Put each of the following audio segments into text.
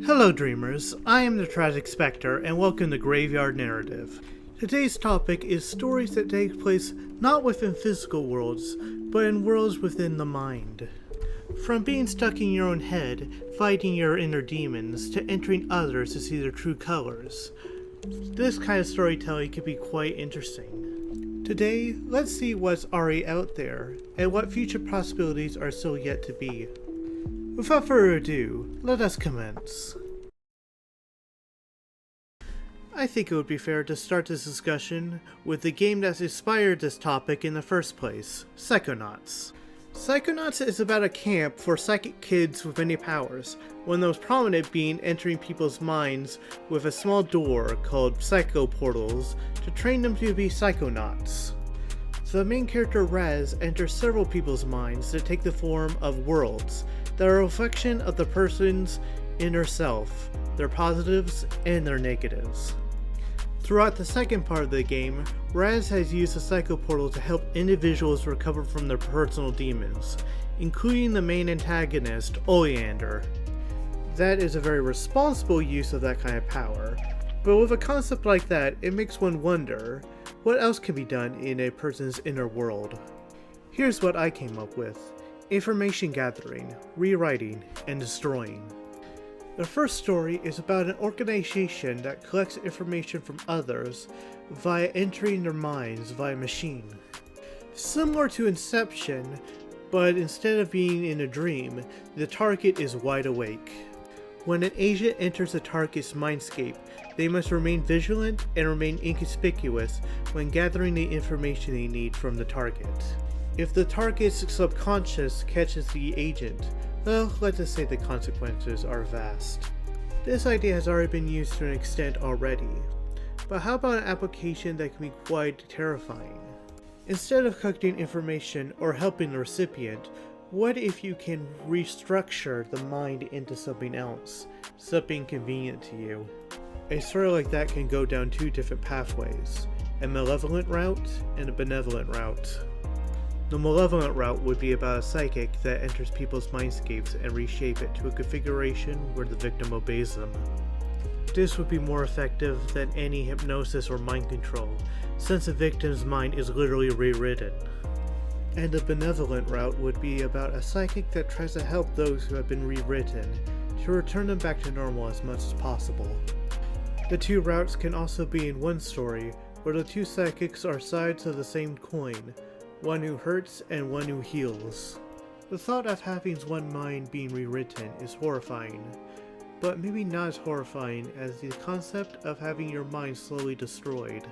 Hello dreamers, I am the Tragic Spectre and welcome to Graveyard Narrative. Today's topic is stories that take place not within physical worlds, but in worlds within the mind. From being stuck in your own head, fighting your inner demons, to entering others to see their true colors. This kind of storytelling can be quite interesting. Today, let's see what's already out there, and what future possibilities are still yet to be. Without further ado, let us commence. I think it would be fair to start this discussion with the game that inspired this topic in the first place, Psychonauts. Psychonauts is about a camp for psychic kids with many powers, one of the most prominent being entering people's minds with a small door called psycho portals to train them to be psychonauts. The main character Raz enters several people's minds that take the form of worlds that are a reflection of the person's inner self, their positives and their negatives. Throughout the second part of the game, Raz has used the Psycho Portal to help individuals recover from their personal demons, including the main antagonist, Oleander. That is a very responsible use of that kind of power, but with a concept like that, it makes one wonder, what else can be done in a person's inner world? Here's what I came up with: information gathering, rewriting, and destroying. The first story is about an organization that collects information from others via entering their minds via machine. Similar to Inception, but instead of being in a dream, the target is wide awake. When an agent enters a target's mindscape, they must remain vigilant and remain inconspicuous when gathering the information they need from the target. If the target's subconscious catches the agent, well, let's just say the consequences are vast. This idea has already been used to an extent already, but how about an application that can be quite terrifying? Instead of collecting information or helping the recipient, what if you can restructure the mind into something else, something convenient to you? A story like that can go down two different pathways, a malevolent route and a benevolent route. The malevolent route would be about a psychic that enters people's mindscapes and reshape it to a configuration where the victim obeys them. This would be more effective than any hypnosis or mind control, since the victim's mind is literally rewritten. And the benevolent route would be about a psychic that tries to help those who have been rewritten to return them back to normal as much as possible. The two routes can also be in one story, where the two psychics are sides of the same coin, one who hurts and one who heals. The thought of having one mind being rewritten is horrifying, but maybe not as horrifying as the concept of having your mind slowly destroyed.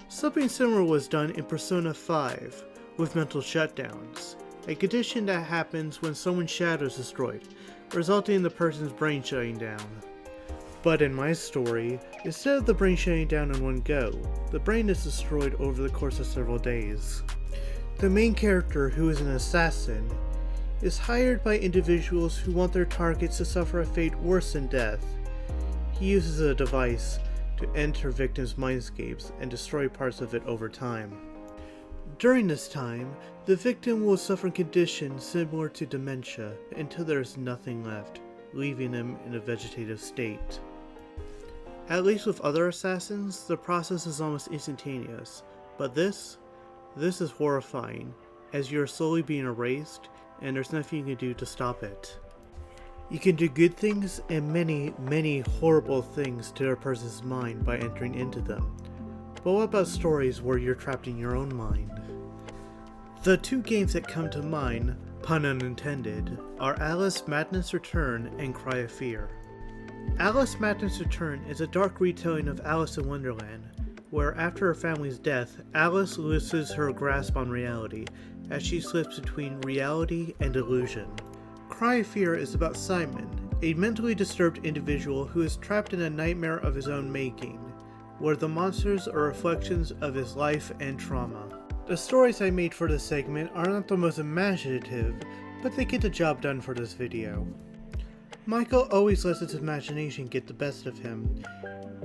Something similar was done in Persona 5 with mental shutdowns, a condition that happens when someone's shadow is destroyed, resulting in the person's brain shutting down. But in my story, instead of the brain shutting down in one go, the brain is destroyed over the course of several days. The main character, who is an assassin, is hired by individuals who want their targets to suffer a fate worse than death. He uses a device to enter victims' mindscapes and destroy parts of it over time. During this time, the victim will suffer conditions similar to dementia until there is nothing left, leaving them in a vegetative state. At least with other assassins, the process is almost instantaneous, but this is horrifying, as you are slowly being erased, and there's nothing you can do to stop it. You can do good things and many horrible things to a person's mind by entering into them. But what about stories where you're trapped in your own mind? The two games that come to mind, pun unintended, are Alice Madness Return and Cry of Fear. Alice Madness Return is a dark retelling of Alice in Wonderland, where after her family's death, Alice loses her grasp on reality as she slips between reality and illusion. Cry of Fear is about Simon, a mentally disturbed individual who is trapped in a nightmare of his own making, where the monsters are reflections of his life and trauma. The stories I made for this segment are not the most imaginative, but they get the job done for this video. Michael always lets his imagination get the best of him,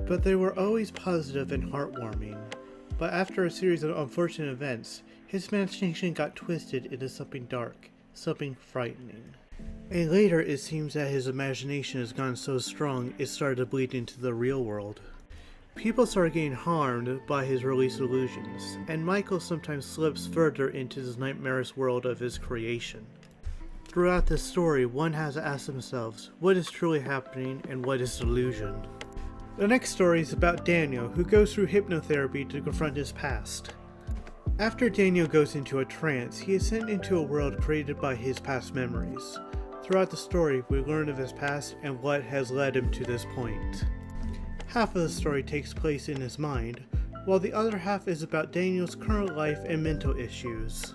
but they were always positive and heartwarming. But after a series of unfortunate events, his imagination got twisted into something dark, something frightening. And later it seems that his imagination has gone so strong it started to bleed into the real world. People start getting harmed by his released illusions, and Michael sometimes slips further into this nightmarish world of his creation. Throughout this story, one has to ask themselves, what is truly happening and what is delusion? The next story is about Daniel, who goes through hypnotherapy to confront his past. After Daniel goes into a trance, he is sent into a world created by his past memories. Throughout the story, we learn of his past and what has led him to this point. Half of the story takes place in his mind, while the other half is about Daniel's current life and mental issues.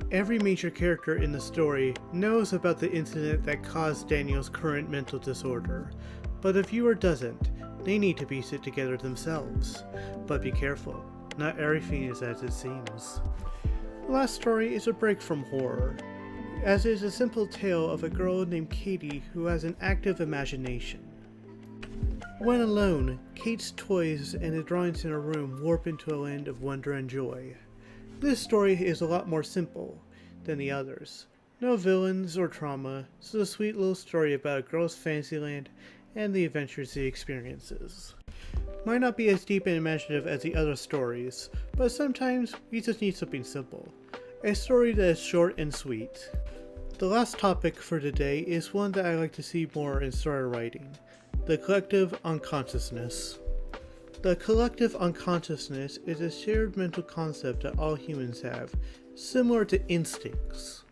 Every major character in the story knows about the incident that caused Daniel's current mental disorder, but the viewer doesn't. They need to piece it together themselves. But be careful, not everything is as it seems. The last story is a break from horror, as it is a simple tale of a girl named Katie who has an active imagination. When alone, Kate's toys and the drawings in her room warp into a land of wonder and joy. This story is a lot more simple than the others. No villains or trauma, it's a sweet little story about a girl's fantasyland and the adventures she experiences. Might not be as deep and imaginative as the other stories, but sometimes we just need something simple. A story that is short and sweet. The last topic for today is one that I like to see more in story writing: the collective unconsciousness. The collective unconsciousness is a shared mental concept that all humans have, similar to instincts.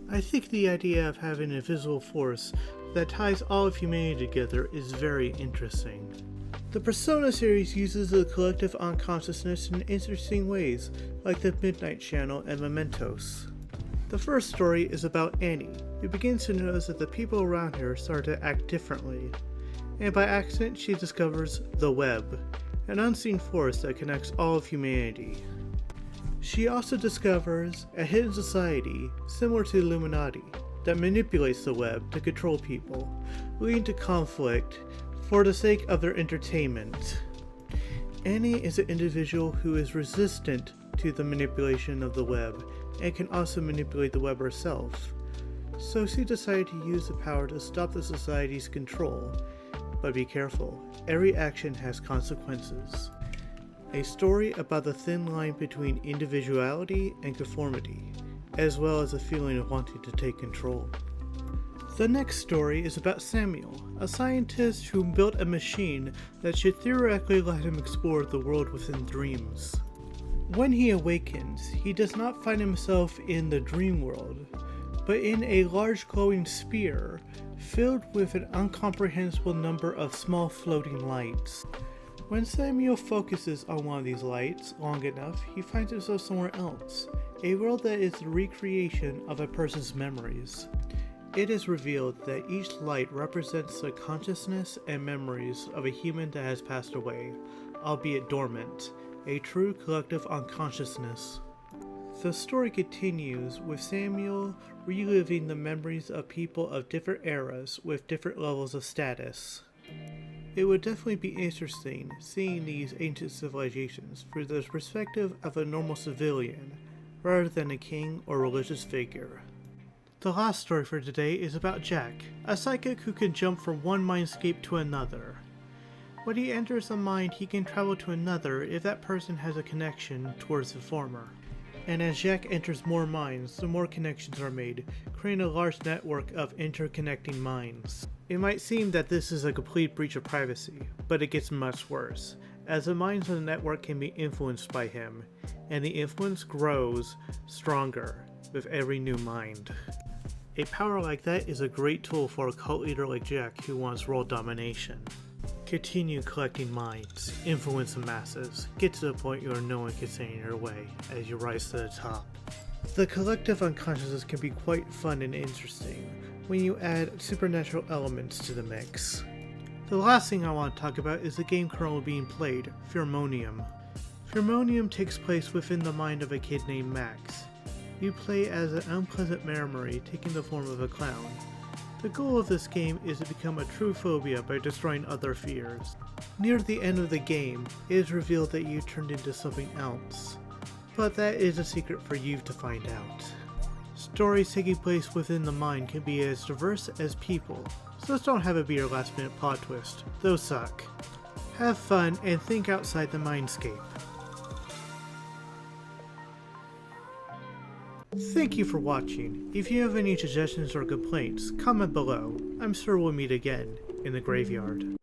I think the idea of having an invisible force that ties all of humanity together is very interesting. The Persona series uses the collective unconsciousness in interesting ways, like the Midnight Channel and Mementos. The first story is about Annie, who begins to notice that the people around her start to act differently, and by accident she discovers the web, an unseen force that connects all of humanity. She also discovers a hidden society, similar to the Illuminati, that manipulates the web to control people, leading to conflict for the sake of their entertainment. Annie is an individual who is resistant to the manipulation of the web, and can also manipulate the web herself. So she decided to use the power to stop the society's control. But be careful, every action has consequences. A story about the thin line between individuality and conformity, as well as a feeling of wanting to take control. The next story is about Samuel, a scientist who built a machine that should theoretically let him explore the world within dreams. When he awakens, he does not find himself in the dream world, but in a large glowing sphere filled with an incomprehensible number of small floating lights. When Samuel focuses on one of these lights long enough, he finds himself somewhere else, a world that is the recreation of a person's memories. It is revealed that each light represents the consciousness and memories of a human that has passed away, albeit dormant, a true collective unconsciousness. The story continues with Samuel reliving the memories of people of different eras with different levels of status. It would definitely be interesting seeing these ancient civilizations through the perspective of a normal civilian, rather than a king or religious figure. The last story for today is about Jack, a psychic who can jump from one mindscape to another. When he enters a mind, he can travel to another if that person has a connection towards the former. And as Jack enters more minds, the more connections are made, creating a large network of interconnecting minds. It might seem that this is a complete breach of privacy, but it gets much worse, as the minds of the network can be influenced by him, and the influence grows stronger with every new mind. A power like that is a great tool for a cult leader like Jack who wants world domination. Continue collecting minds, influence the masses, get to the point where no one can stand in your way as you rise to the top. The collective unconsciousness can be quite fun and interesting when you add supernatural elements to the mix. The last thing I want to talk about is the game currently being played, Pheromonium. Pheromonium takes place within the mind of a kid named Max. You play as an unpleasant memory taking the form of a clown. The goal of this game is to become a true phobia by destroying other fears. Near the end of the game, it is revealed that you turned into something else, but that is a secret for you to find out. Stories taking place within the mind can be as diverse as people, so just don't have it be your last minute plot twist. Those suck. Have fun and think outside the mindscape. Thank you for watching. If you have any suggestions or complaints, comment below. I'm sure we'll meet again in the graveyard.